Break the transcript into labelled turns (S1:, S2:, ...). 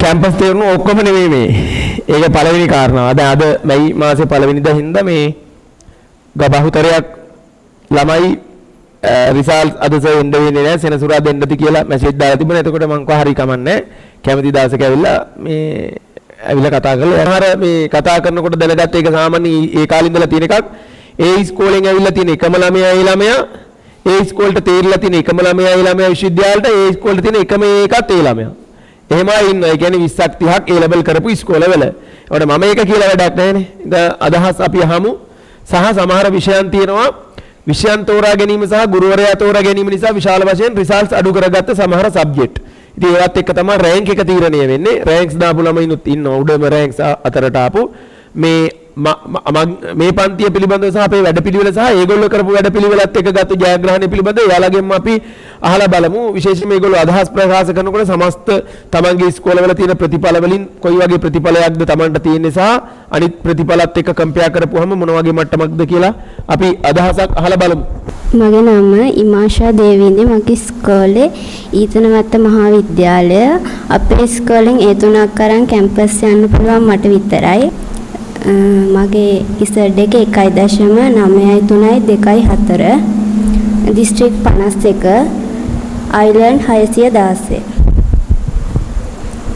S1: Campus තේරුණු ඔක්කොම නෙමෙයි මේ. ඒක පළවෙනි කාරණාව. දැන් අද මැයි මාසේ පළවෙනිදා හින්දා මේ ගබහුතරයක් ළමයි රිසල්ට් අද සෙන්ඩ් වෙන්නේ නැහැ සෙනසුරාදා දෙන්නති කියලා මැසේජ් දාලා තිබුණා. එතකොට මං කව හරි කමන්නේ. කැමති දවසක ඇවිල්ලා මේ ඇවිල්ලා කතා කරලා යනහර මේ කතා කරනකොට දැනගත්ත ඒක සාමාන්‍ය ඒ කාලේ ඉඳලා තියෙන එකක්. ඒ ඉස්කෝලෙන් ඇවිල්ලා තියෙන එකම ළමයා ඒ ඉස්කෝලේට තේරිලා තියෙන එකම ළමයා විශ්වවිද්‍යාලයට ඒ ඉස්කෝලේට තියෙන එකම එකත් ඒ ළමයා. එහෙමයි ඉන්නවා. ඒ කියන්නේ 20ක් 30ක් ඒ ලෙවල් කරපු ඉස්කෝලවල. ඒකට මම ඒක කියලා වැඩක් නැහැනේ. අදහස් අපි අහමු. සහ සමහර විෂයන් තියෙනවා. විෂයන් තෝරා ගැනීම සහ ගුරුවරයා තෝරා ගැනීම නිසා විශාල වශයෙන් රිසල්ට්ස් අඩු කරගත්ත සමහර සබ්ජෙක්ට්. ඉතින් ඒවත් එක්ක තමයි රෑන්ක් එක තීරණය වෙන්නේ. රෑන්ක්ස් දාපු ළමයිනුත් ඉන්නවා. උඩම රෑන්ක්ස් අතරට ආපු මේ පන්තිය පිළිබඳව සහ අපේ වැඩපිළිවෙල සහ ඒගොල්ලෝ කරපු වැඩපිළිවෙලත් එක්ක ගත්ත ජයග්‍රහණය පිළිබඳව එයාලගෙන්ම අපි අහලා බලමු. විශේෂයෙන්ම මේගොල්ලෝ අදහස් ප්‍රකාශ කරනකොට සමස්ත තමන්ගේ ඉස්කෝලවල තියෙන ප්‍රතිඵල වලින් කොයි වගේ ප්‍රතිඵලයක්ද තමන්ට තියෙන්නේ සහ අනිත් ප්‍රතිඵලත් එක්ක කම්පෙයාර් කරපුවහම මොන වගේ මට්ටමක්ද කියලා අපි අදහසක් අහලා බලමු.
S2: මගේ නම ඉමාෂා දේවින්ද. මගේ ඉස්කෝලේ ඊතනවත්ත මහාවිද්‍යාලය. අපේ ඉස්කෝලෙන් ඒ තුනක් අරන් කැම්පස් යන්න පුළුවන් මට විතරයි. මගේ ඉසඩ් එක 1.9.3.2.4 දිස්ත්‍රික් 51 අයිලන්ඩ් 616